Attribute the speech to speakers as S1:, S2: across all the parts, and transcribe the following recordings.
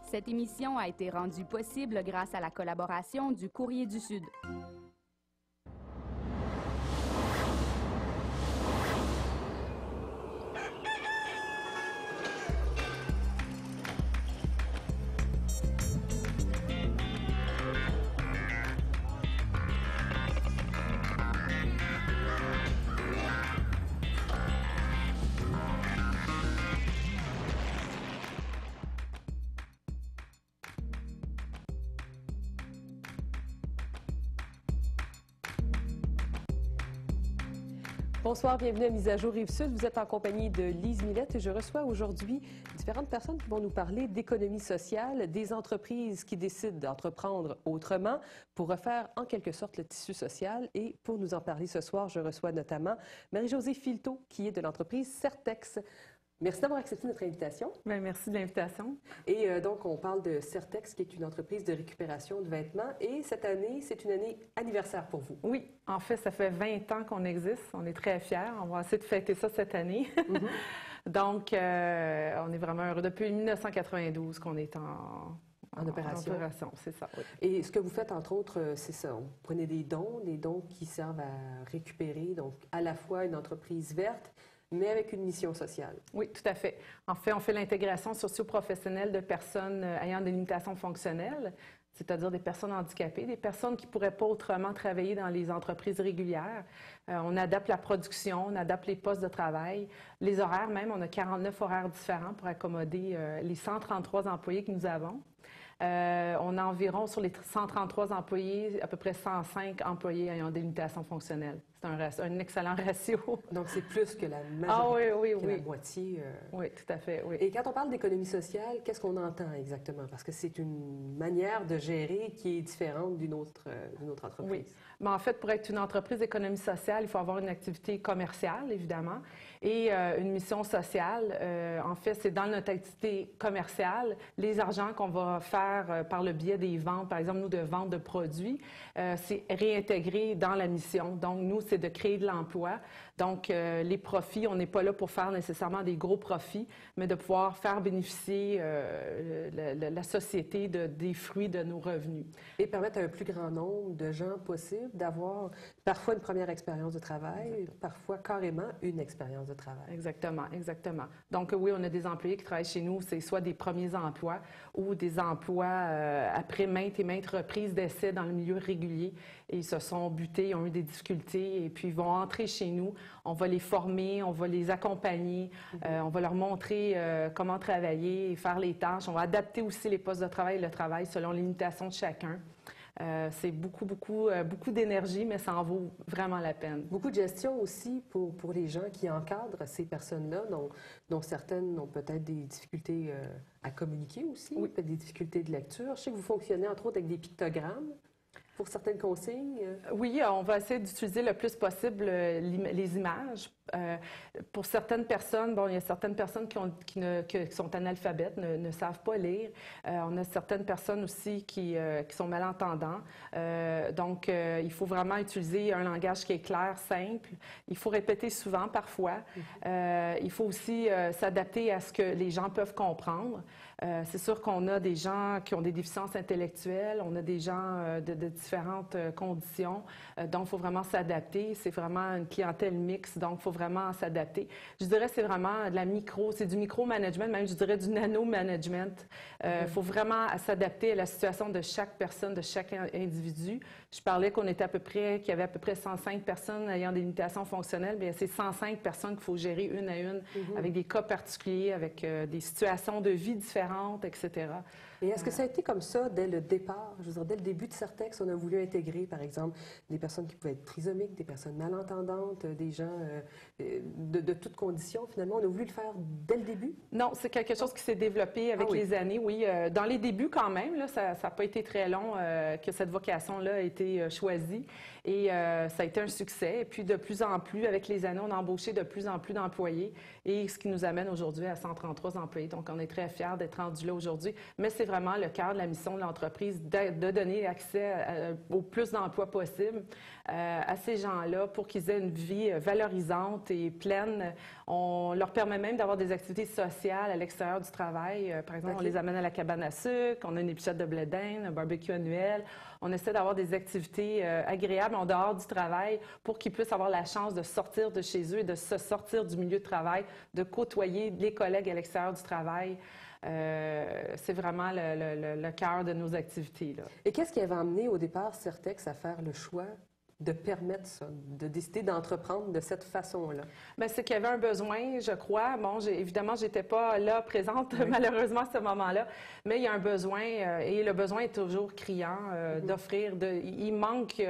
S1: Cette émission a été rendue possible grâce à la collaboration du Courrier du Sud.
S2: Bonsoir, bienvenue à Mise à jour Rive-Sud. Vous êtes en compagnie de Lise Millette et je reçois aujourd'hui différentes personnes qui vont nous parler d'économie sociale, des entreprises qui décident d'entreprendre autrement pour refaire en quelque sorte le tissu social. Et pour nous en parler ce soir, je reçois notamment Marie-Josée Filteau qui est de l'entreprise Certex. Merci d'avoir accepté notre invitation.
S3: Bien, merci de l'invitation.
S2: Et donc, on parle de Certex, qui est une entreprise de récupération de vêtements. Et cette année, c'est une année anniversaire pour vous.
S3: Oui, en fait, ça fait 20 ans qu'on existe. On est très fiers. On va essayer de fêter ça cette année. Donc, on est vraiment heureux. Depuis 1992 qu'on est en opération. En opération, c'est ça, oui.
S2: Et ce que vous faites, entre autres, c'est ça. Vous prenez des dons qui servent à récupérer, donc à la fois une entreprise verte, mais avec une mission sociale.
S3: Oui, tout à fait. En fait, on fait l'intégration socio-professionnelle de personnes ayant des limitations fonctionnelles, c'est-à-dire des personnes handicapées, des personnes qui ne pourraient pas autrement travailler dans les entreprises régulières. On adapte la production, on adapte les postes de travail, les horaires même. On a 49 horaires différents pour accommoder les 133 employés que nous avons. On a environ, sur les 133 employés, à peu près 105 employés ayant des limitations fonctionnelles. C'est un excellent ratio.
S2: Donc, c'est plus que la majorité,
S3: la
S2: moitié.
S3: Oui, tout à fait, oui.
S2: Et quand on parle d'économie sociale, qu'est-ce qu'on entend exactement? Parce que c'est une manière de gérer qui est différente d'une autre entreprise.
S3: Oui. Mais en fait, pour être une entreprise d'économie sociale, il faut avoir une activité commerciale, évidemment, et une mission sociale. En fait, c'est dans notre activité commerciale, les argents qu'on va faire par le biais des ventes, par exemple, nous, de vente de produits, c'est réintégré dans la mission. Donc, nous, c'est de créer de l'emploi. Donc, les profits, on n'est pas là pour faire nécessairement des gros profits, mais de pouvoir faire bénéficier la société des fruits de nos revenus.
S2: Et permettre à un plus grand nombre de gens possible d'avoir parfois une première expérience de travail, parfois carrément une expérience de travail.
S3: Exactement, exactement. Donc, oui, on a des employés qui travaillent chez nous, c'est soit des premiers emplois ou des emplois après maintes et maintes reprises d'essais dans le milieu régulier. Et ils se sont butés, ils ont eu des difficultés et puis ils vont entrer chez nous. On va les former, on va les accompagner, on va leur montrer comment travailler et faire les tâches. On va adapter aussi les postes de travail et le travail selon les limitations de chacun. C'est beaucoup d'énergie, mais ça en vaut vraiment la peine.
S2: Beaucoup de gestion aussi pour les gens qui encadrent ces personnes-là, dont certaines ont peut-être des difficultés à communiquer aussi,
S3: oui.
S2: Peut-être des difficultés de lecture. Je sais que vous fonctionnez entre autres avec des pictogrammes. Pour certaines consignes?
S3: Oui, on va essayer d'utiliser le plus possible les images. Pour certaines personnes, bon, il y a certaines personnes qui sont analphabètes, ne savent pas lire. On a certaines personnes aussi qui sont malentendants. Donc, il faut vraiment utiliser un langage qui est clair, simple. Il faut répéter souvent, parfois. Il faut aussi s'adapter à ce que les gens peuvent comprendre. C'est sûr qu'on a des gens qui ont des déficiences intellectuelles, on a des gens de différentes conditions, donc il faut vraiment s'adapter. C'est vraiment une clientèle mixte, donc il faut vraiment s'adapter. Je dirais c'est vraiment de la c'est du micro-management, même je dirais du nano-management. Il faut vraiment s'adapter à la situation de chaque personne, de chaque individu. Je parlais qu'il y avait à peu près 105 personnes ayant des limitations fonctionnelles. Bien, c'est 105 personnes qu'il faut gérer une à une, avec des cas particuliers, avec des situations de vie différentes, etc.
S2: Et est-ce que ça a été comme ça dès le départ? Je veux dire, dès le début de Certex, on a voulu intégrer, par exemple, des personnes qui pouvaient être trisomiques, des personnes malentendantes, des gens de toutes conditions, finalement. On a voulu le faire dès le début?
S3: Non, c'est quelque chose qui s'est développé avec les années, oui. Dans les débuts, quand même, là, ça n'a pas été très long que cette vocation-là a été choisie. Et ça a été un succès. Et puis, de plus en plus, avec les années, on a embauché de plus en plus d'employés. Et ce qui nous amène aujourd'hui à 133 employés. Donc, on est très fiers d'être rendus là aujourd'hui. Mais c'est vraiment le cœur de la mission de l'entreprise de donner accès au plus d'emplois possible à ces gens-là pour qu'ils aient une vie valorisante et pleine. On leur permet même d'avoir des activités sociales à l'extérieur du travail. Par exemple, on les amène à la cabane à sucre, on a une épluchette de blé d'Inde, un barbecue annuel. On essaie d'avoir des activités agréables en dehors du travail pour qu'ils puissent avoir la chance de sortir de chez eux et de se sortir du milieu de travail, de côtoyer les collègues à l'extérieur du travail. C'est vraiment le cœur de nos activités, là.
S2: Et qu'est-ce qui avait amené au départ Certex à faire le choix de permettre ça, de décider d'entreprendre de cette façon-là?
S3: Bien, c'est qu'il y avait un besoin, je crois. Bon, évidemment, je n'étais pas là, présente, malheureusement, à ce moment-là, mais il y a un besoin, et le besoin est toujours criant, d'offrir. Il manque,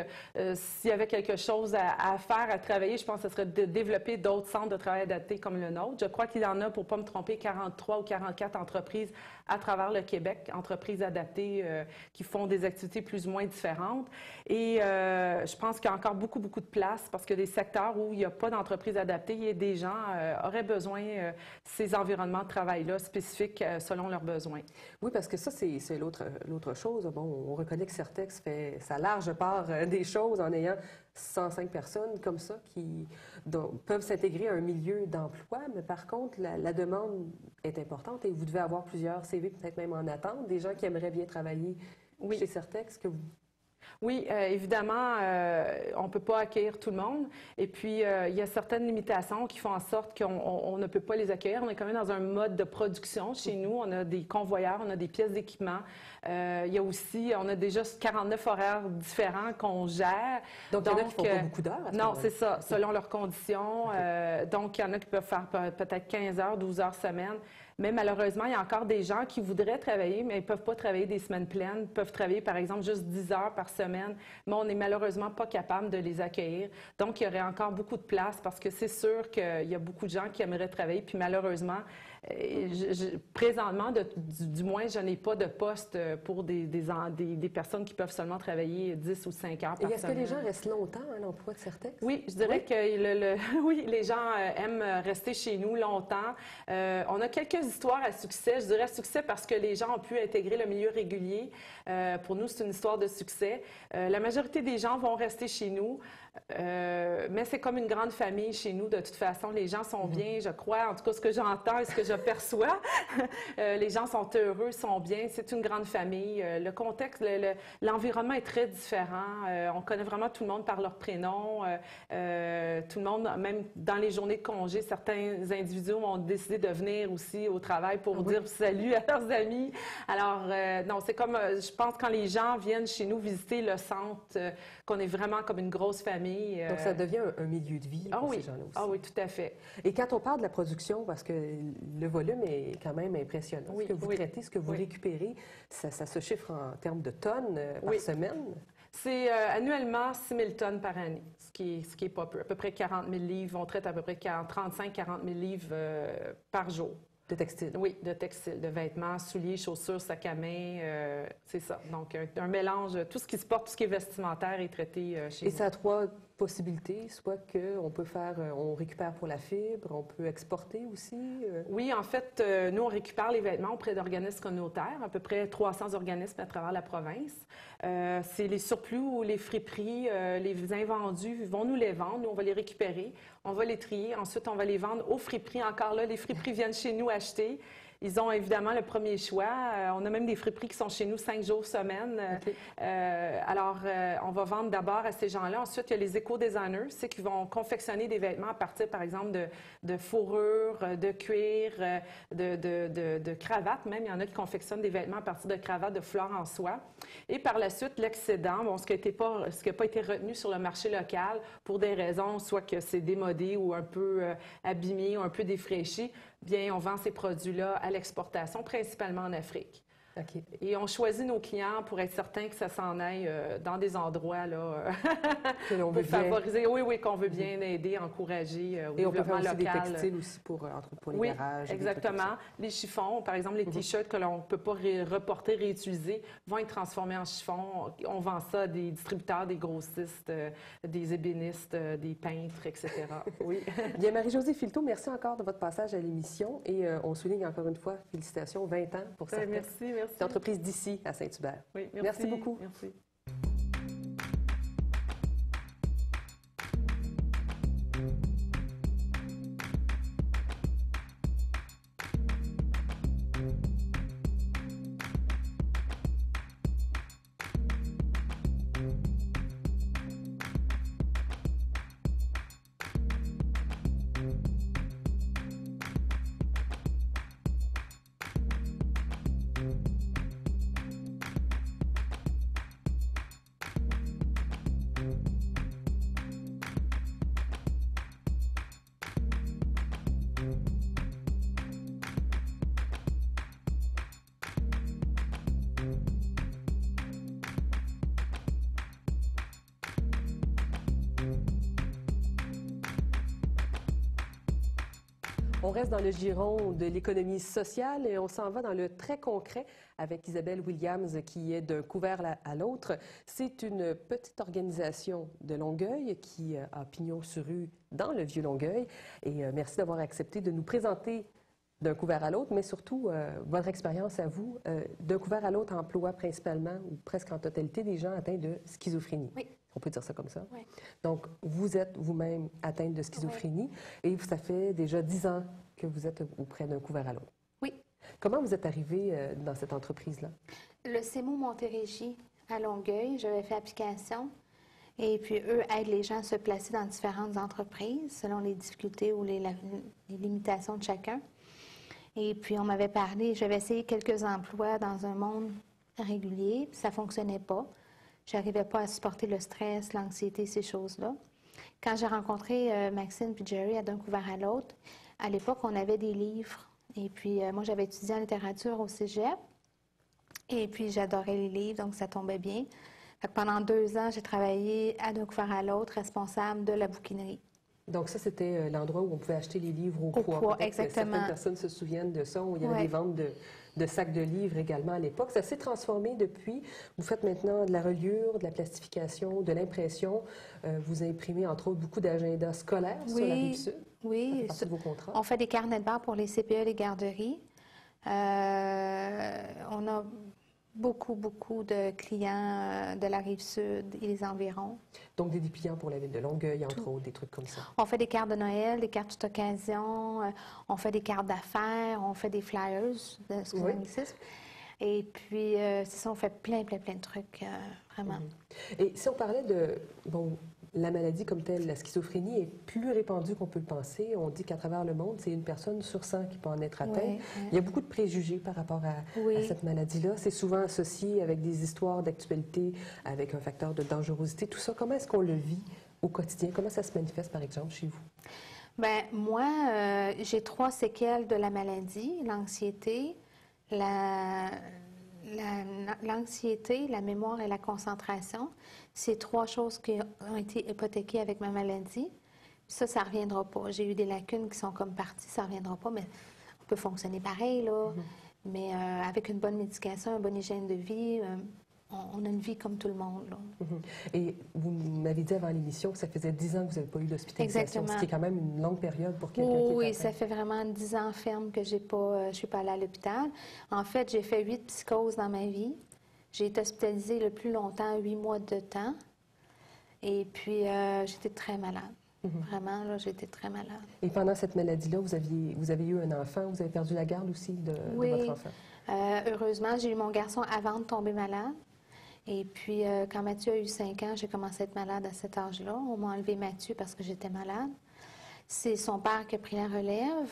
S3: s'il y avait quelque chose à faire, à travailler, je pense que ce serait de développer d'autres centres de travail adaptés comme le nôtre. Je crois qu'il y en a, pour ne pas me tromper, 43 ou 44 entreprises à travers le Québec, entreprises adaptées qui font des activités plus ou moins différentes. Et je pense qu'il y a encore beaucoup, beaucoup de place parce que des secteurs où il n'y a pas d'entreprise adaptée, et des gens auraient besoin de ces environnements de travail-là spécifiques selon leurs besoins.
S2: Oui, parce que ça, c'est l'autre chose. Bon, on reconnaît que Certex fait sa large part des choses en ayant 105 personnes comme ça qui peuvent s'intégrer à un milieu d'emploi, mais par contre, la demande est importante et vous devez avoir plusieurs CV, peut-être même en attente, des gens qui aimeraient bien travailler chez Certex.
S3: Oui, évidemment, on ne peut pas accueillir tout le monde. Et puis, il y a certaines limitations qui font en sorte qu'on ne peut pas les accueillir. On est quand même dans un mode de production chez nous. On a des convoyeurs, on a des pièces d'équipement. Il y a aussi, on a déjà 49 horaires différents qu'on gère.
S2: Donc, il y en a qui ne font pas beaucoup d'heures?
S3: Non, c'est ça, selon leurs conditions. Okay. Donc, il y en a qui peuvent faire peut-être 15 heures, 12 heures semaine. Mais malheureusement, il y a encore des gens qui voudraient travailler, mais ils ne peuvent pas travailler des semaines pleines. Ils peuvent travailler, par exemple, juste 10 heures par semaine, mais on n'est malheureusement pas capable de les accueillir. Donc, il y aurait encore beaucoup de place parce que c'est sûr qu'il y a beaucoup de gens qui aimeraient travailler, puis malheureusement, présentement, du moins, je n'ai pas de poste pour des personnes qui peuvent seulement travailler 10 ou 5 heures par semaine.
S2: Et est-ce que les gens restent longtemps à l'emploi de Certex?
S3: Oui, je dirais que oui, les gens aiment rester chez nous longtemps. On a quelques histoires à succès. Je dirais à succès parce que les gens ont pu intégrer le milieu régulier. Pour nous, c'est une histoire de succès. La majorité des gens vont rester chez nous. Mais c'est comme une grande famille chez nous. De toute façon, les gens sont bien, je crois. En tout cas, ce que j'entends et ce que je perçois, les gens sont heureux, sont bien. C'est une grande famille. Le contexte, l'environnement est très différent. On connaît vraiment tout le monde par leur prénom. Tout le monde, même dans les journées de congé, certains individus ont décidé de venir aussi au travail pour dire salut à leurs amis. Alors, non, c'est comme, je pense, quand les gens viennent chez nous visiter le centre, qu'on est vraiment comme une grosse famille.
S2: Donc, ça devient un milieu de vie pour ces gens-là aussi.
S3: Ah oui, tout à fait.
S2: Et quand on parle de la production, parce que le volume est quand même impressionnant, ce que vous traitez, ce que vous récupérez, ça se chiffre en termes de tonnes par semaine?
S3: C'est annuellement 6 000 tonnes par année, ce qui est pas peu. À peu près 40 000 livres. On traite à peu près 35-40 000 livres par jour.
S2: De textiles?
S3: Oui, de textiles, de vêtements, souliers, chaussures, sacs à main, c'est ça. Donc, un mélange, tout ce qui se porte, tout ce qui est vestimentaire est traité chez nous.
S2: Et ça a trois possibilités, soit qu'on peut faire, on récupère pour la fibre, on peut exporter aussi?
S3: Oui, en fait, nous, on récupère les vêtements auprès d'organismes communautaires, à peu près 300 organismes à travers la province. C'est les surplus ou les friperies, les invendus vont nous les vendre, nous, on va les récupérer, on va les trier, ensuite, on va les vendre aux friperies. Encore là, les friperies viennent chez nous acheter. Ils ont évidemment le premier choix. On a même des friperies qui sont chez nous 5 jours semaine. Okay. Alors, on va vendre d'abord à ces gens-là. Ensuite, il y a les éco-designers, c'est qui vont confectionner des vêtements à partir, par exemple, de fourrures, de cuir, de cravates. Même, il y en a qui confectionnent des vêtements à partir de cravates, de fleurs en soie. Et par la suite, l'excédent, bon, ce qui n'a pas été retenu sur le marché local pour des raisons, soit que c'est démodé ou un peu abîmé ou un peu défraîchi, bien, on vend ces produits-là à l'exportation, principalement en Afrique.
S2: OK.
S3: Et on choisit nos clients pour être certain que ça s'en aille dans des endroits là,
S2: Que l'on veut
S3: pour
S2: bien.
S3: favoriser, oui, qu'on veut bien aider, encourager au
S2: Et on peut faire
S3: développement
S2: aussi des
S3: local.
S2: textiles aussi pour les
S3: Oui,
S2: garages. et des trucs comme
S3: exactement.
S2: ça.
S3: Les chiffons, par exemple, les T-shirts que l'on ne peut pas reporter, réutiliser, vont être transformés en chiffons. On vend ça à des distributeurs, des grossistes, des ébénistes, des peintres, etc. Oui.
S2: Bien, Marie-Josée Filteau, merci encore de votre passage à l'émission et on souligne encore une fois, félicitations, 20 ans pour cette
S3: Merci.
S2: entreprise d'ici à Saint-Hubert.
S3: Oui,
S2: Merci beaucoup.
S3: Merci.
S2: On reste dans le giron de l'économie sociale et on s'en va dans le très concret avec Isabelle Williams qui est d'un couvert à l'autre. C'est une petite organisation de Longueuil qui a pignon sur rue dans le vieux Longueuil. Et merci d'avoir accepté de nous présenter d'un couvert à l'autre, mais surtout votre expérience à vous. D'un couvert à l'autre emploie principalement ou presque en totalité des gens atteints de schizophrénie.
S4: Oui.
S2: On peut dire ça comme ça.
S4: Oui.
S2: Donc, vous êtes vous-même atteinte de schizophrénie et ça fait déjà 10 ans que vous êtes auprès d'un couvert à l'autre.
S4: Oui.
S2: Comment vous êtes arrivée dans cette entreprise-là?
S4: Le CEMO Montérégie à Longueuil, j'avais fait application. Et puis, eux aident les gens à se placer dans différentes entreprises selon les difficultés ou les limitations de chacun. Et puis, on m'avait parlé, j'avais essayé quelques emplois dans un monde régulier, puis ça ne fonctionnait pas. Je n'arrivais pas à supporter le stress, l'anxiété, ces choses-là. Quand j'ai rencontré Maxine puis Jerry à d'un couvert à l'autre, à l'époque, on avait des livres. Et puis, moi, j'avais étudié en littérature au cégep. Et puis, j'adorais les livres, donc ça tombait bien. Fait que pendant 2 ans, j'ai travaillé à d'un couvert à l'autre, responsable de la bouquinerie.
S2: Donc ça, c'était l'endroit où on pouvait acheter les livres au poids.
S4: poids,
S2: Peut-être que
S4: exactement.
S2: certaines personnes se souviennent de ça, où il y avait
S4: Ouais.
S2: des ventes de sacs de livres également à l'époque. Ça s'est transformé depuis. Vous faites maintenant de la reliure, de la plastification, de l'impression. Vous imprimez, entre autres, beaucoup d'agendas scolaires sur la Rive-Sud. Ça fait
S4: Oui,
S2: partie de vos contrats.
S4: on fait des carnets de bord pour les CPE, les garderies. On a beaucoup de clients de la Rive-Sud et les environs.
S2: Donc des dépliants pour la ville de Longueuil, entre autres, des trucs comme ça.
S4: On fait des cartes de Noël, des cartes toute occasion, on fait des cartes d'affaires, on fait des flyers, excusez
S2: Oui.
S4: l'anglicisme. Et puis, c'est ça, on fait plein de trucs, vraiment.
S2: Et si on parlait de, bon, la maladie comme telle, la schizophrénie est plus répandue qu'on peut le penser. On dit qu'à travers le monde, c'est 1 personne sur 100 qui peut en être atteinte.
S4: Oui, oui.
S2: Il y a beaucoup de préjugés par rapport à cette maladie-là. C'est souvent associé avec des histoires d'actualité, avec un facteur de dangerosité. Tout ça, comment est-ce qu'on le vit au quotidien? Comment ça se manifeste, par exemple, chez vous?
S4: Bien, moi, j'ai 3 séquelles de la maladie, l'anxiété, l'anxiété, la mémoire et la concentration. C'est 3 choses qui ont été hypothéquées avec ma maladie. Ça ne reviendra pas. J'ai eu des lacunes qui sont comme parties, ça ne reviendra pas, mais on peut fonctionner pareil, là. Mais avec une bonne médication, une bonne hygiène de vie, on a une vie comme tout le monde, là.
S2: Et vous m'avez dit avant l'émission que ça faisait 10 ans que vous n'avez pas eu d'hospitalisation,
S4: Exactement.
S2: ce qui est quand même une longue période pour quelqu'un qui est
S4: Oui,
S2: atteint.
S4: ça fait vraiment 10 ans ferme que je ne suis pas allée à l'hôpital. En fait, j'ai fait 8 psychoses dans ma vie. J'ai été hospitalisée le plus longtemps, 8 mois de temps. Et puis, j'étais très malade. Vraiment, là, j'étais très malade.
S2: Et pendant cette maladie-là, vous avez eu un enfant, vous avez perdu la garde aussi de votre enfant?
S4: Heureusement, j'ai eu mon garçon avant de tomber malade. Et puis, quand Mathieu a eu 5 ans, j'ai commencé à être malade à cet âge-là. On m'a enlevé Mathieu parce que j'étais malade. C'est son père qui a pris la relève.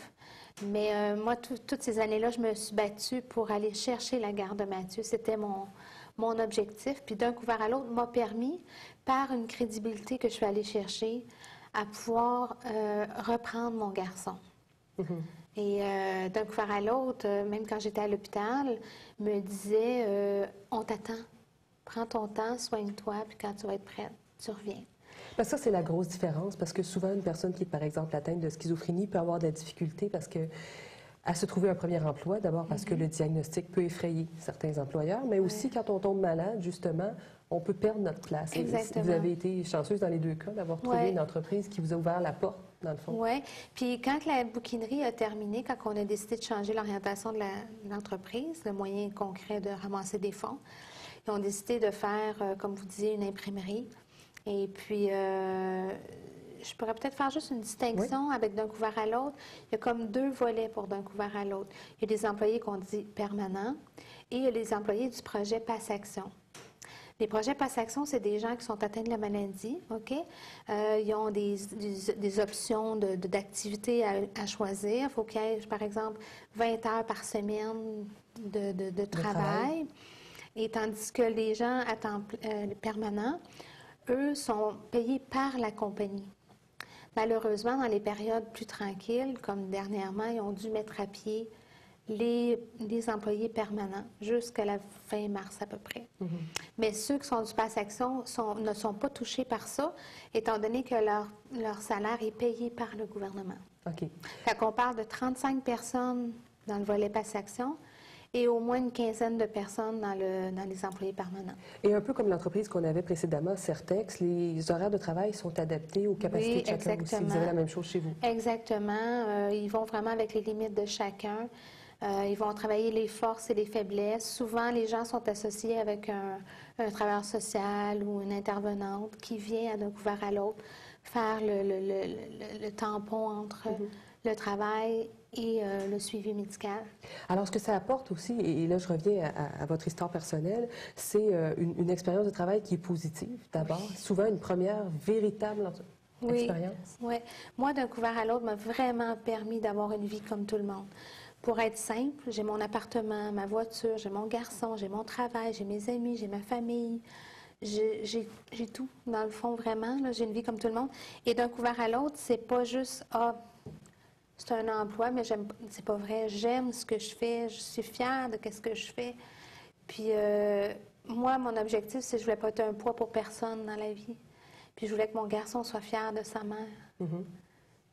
S4: Mais moi, toutes ces années-là, je me suis battue pour aller chercher la garde de Mathieu. C'était mon objectif. Puis d'un couvert à l'autre m'a permis, par une crédibilité que je suis allée chercher, à pouvoir reprendre mon garçon. Et d'un couvert à l'autre, même quand j'étais à l'hôpital, me disait on t'attend. Prends ton temps, soigne-toi, puis quand tu vas être prête, tu reviens.
S2: Parce que ça, c'est la grosse différence, parce que souvent, une personne qui est, par exemple, atteinte de schizophrénie peut avoir de la difficulté parce que à se trouver un premier emploi, d'abord parce que le diagnostic peut effrayer certains employeurs, mais aussi quand on tombe malade, justement, on peut perdre notre place.
S4: Exactement.
S2: Et vous avez été chanceuse dans les deux cas d'avoir trouvé une entreprise qui vous a ouvert la porte, dans le fond.
S4: Oui. Puis quand la bouquinerie a terminé, quand on a décidé de changer l'orientation de l'entreprise, le moyen concret de ramasser des fonds, ils ont décidé de faire, comme vous disiez, une imprimerie. Et puis, je pourrais peut-être faire juste une distinction avec d'un couvert à l'autre. Il y a comme deux volets pour d'un couvert à l'autre. Il y a des employés qu'on dit permanents et il y a les employés du projet Passe-Action. Les projets Passe-Action, c'est des gens qui sont atteints de la maladie, OK? Ils ont des options d'activités à choisir. Il faut qu'il y ait, par exemple, 20 heures par semaine de travail. Et tandis que les gens à temps permanent, eux, sont payés par la compagnie. Malheureusement, dans les périodes plus tranquilles, comme dernièrement, ils ont dû mettre à pied les employés permanents jusqu'à la fin mars à peu près. Mais ceux qui sont du Passe-Action ne sont pas touchés par ça, étant donné que leur salaire est payé par le gouvernement.
S2: OK.
S4: Fait qu'on parle de 35 personnes dans le volet Passe-Action et au moins une quinzaine de personnes dans les employés permanents.
S2: Et un peu comme l'entreprise qu'on avait précédemment, Certex, les horaires de travail sont adaptés aux capacités de chacun aussi. Vous avez la même chose chez vous.
S4: Exactement. Ils vont vraiment avec les limites de chacun. Ils vont travailler les forces et les faiblesses. Souvent, les gens sont associés avec un travailleur social ou une intervenante qui vient d'un couvert à l'autre faire le tampon entre le travail et le suivi médical.
S2: Alors, ce que ça apporte aussi, et là, je reviens à votre histoire personnelle, c'est une expérience de travail qui est positive, d'abord. Souvent, une première véritable expérience.
S4: Oui. Moi, d'un couvert à l'autre, m'a vraiment permis d'avoir une vie comme tout le monde. Pour être simple, j'ai mon appartement, ma voiture, j'ai mon garçon, j'ai mon travail, j'ai mes amis, j'ai ma famille. J'ai tout, dans le fond, vraiment. J'ai une vie comme tout le monde. Et d'un couvert à l'autre, c'est pas juste c'est un emploi, mais c'est pas vrai. J'aime ce que je fais, je suis fière de ce que je fais. Puis moi, mon objectif, c'est que je voulais pas être un poids pour personne dans la vie. Puis je voulais que mon garçon soit fier de sa mère.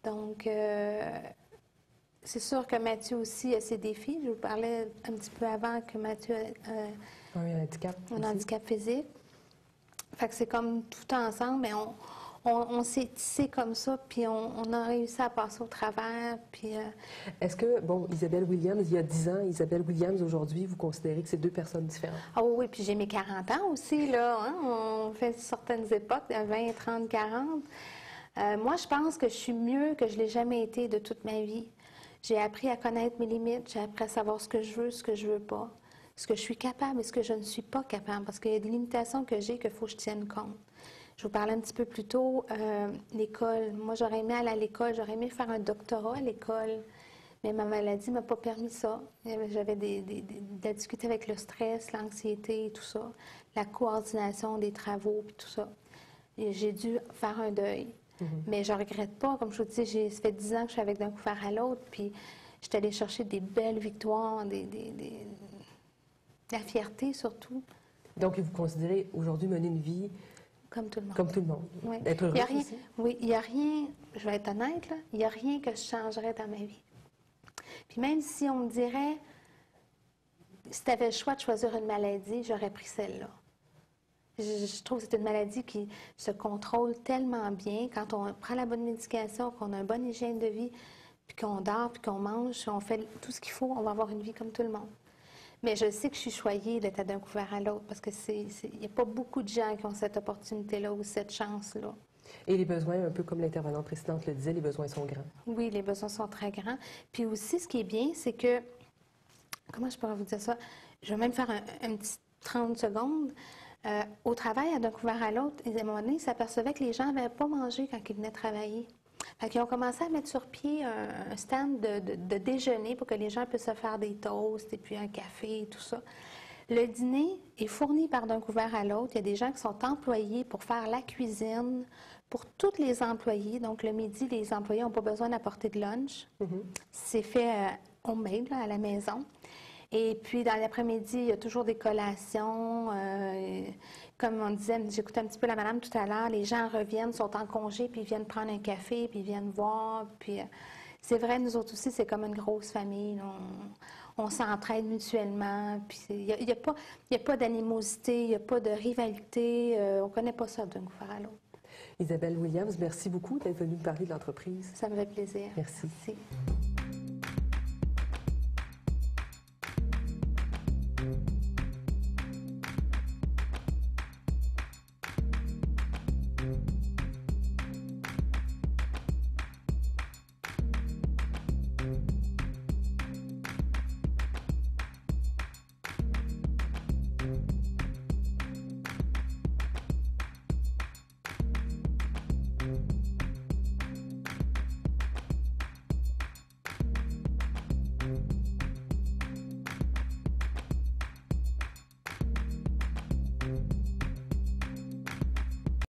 S4: Donc, c'est sûr que Mathieu aussi a ses défis. Je vous parlais un petit peu avant que Mathieu a un handicap physique. Fait que c'est comme tout ensemble, mais on s'est tissé comme ça, puis on a réussi à passer au travers. Puis,
S2: Est-ce que, bon, Isabelle Williams, il y a 10 ans, Isabelle Williams, aujourd'hui, vous considérez que c'est deux personnes différentes?
S4: Ah oui, puis j'ai mes 40 ans aussi, là. Hein? On fait certaines époques, 20, 30, 40. Moi, je pense que je suis mieux que je l'ai jamais été de toute ma vie. J'ai appris à connaître mes limites, j'ai appris à savoir ce que je veux, ce que je veux pas, ce que je suis capable et ce que je ne suis pas capable, parce qu'il y a des limitations que j'ai qu'il faut que je tienne compte. Je vous parlais un petit peu plus tôt, l'école. Moi, j'aurais aimé aller à l'école, j'aurais aimé faire un doctorat à l'école, mais ma maladie ne m'a pas permis ça. J'avais de la difficulté avec le stress, l'anxiété et tout ça, la coordination des travaux et tout ça. Et j'ai dû faire un deuil. Mais je ne regrette pas. Comme je vous dis, ça fait 10 ans que je suis avec d'un couvert à l'autre, puis je suis allée chercher des belles victoires, de la fierté surtout.
S2: Donc, vous considérez aujourd'hui mener une vie
S4: comme tout le monde.
S2: Comme tout le monde.
S4: Oui.
S2: D'être heureux aussi?
S4: Oui, il n'y a rien, je vais être honnête, là, il n'y a rien que je changerais dans ma vie. Puis même si on me dirait, si tu avais le choix de choisir une maladie, j'aurais pris celle-là. Je trouve que c'est une maladie qui se contrôle tellement bien quand on prend la bonne médication, qu'on a une bonne hygiène de vie, puis qu'on dort, puis qu'on mange, on fait tout ce qu'il faut, on va avoir une vie comme tout le monde. Mais je sais que je suis choyée d'être d'un couvert à l'autre parce que il n'y a pas beaucoup de gens qui ont cette opportunité-là ou cette chance-là.
S2: Et les besoins, un peu comme l'intervenante précédente le disait, les besoins sont grands.
S4: Oui, les besoins sont très grands. Puis aussi, ce qui est bien, c'est que, comment je pourrais vous dire ça? Je vais même faire un petit 30 secondes. Au travail, d'un couvert à l'autre, à un moment donné, ils s'apercevaient que les gens n'avaient pas mangé quand ils venaient travailler. Fait qu'ils ont commencé à mettre sur pied un stand de déjeuner pour que les gens puissent se faire des toasts et puis un café et tout ça. Le dîner est fourni par d'un couvert à l'autre. Il y a des gens qui sont employés pour faire la cuisine, Pour tous les employés, donc le midi, les employés n'ont pas besoin d'apporter de lunch. C'est fait homemade là, à la maison. Et puis, dans l'après-midi, il y a toujours des collations. Comme on disait, j'écoutais un petit peu la madame tout à l'heure, les gens reviennent, sont en congé, puis ils viennent prendre un café, puis ils viennent voir. Puis c'est vrai, nous autres aussi, c'est comme une grosse famille. Là. On s'entraide mutuellement. Puis il n'y a pas d'animosité, il n'y a pas de rivalité. On ne connaît pas ça d'un coup à l'autre.
S2: Isabelle Williams, merci beaucoup d'être venue nous parler de l'entreprise.
S4: Ça me fait plaisir.
S2: Merci.
S4: Merci.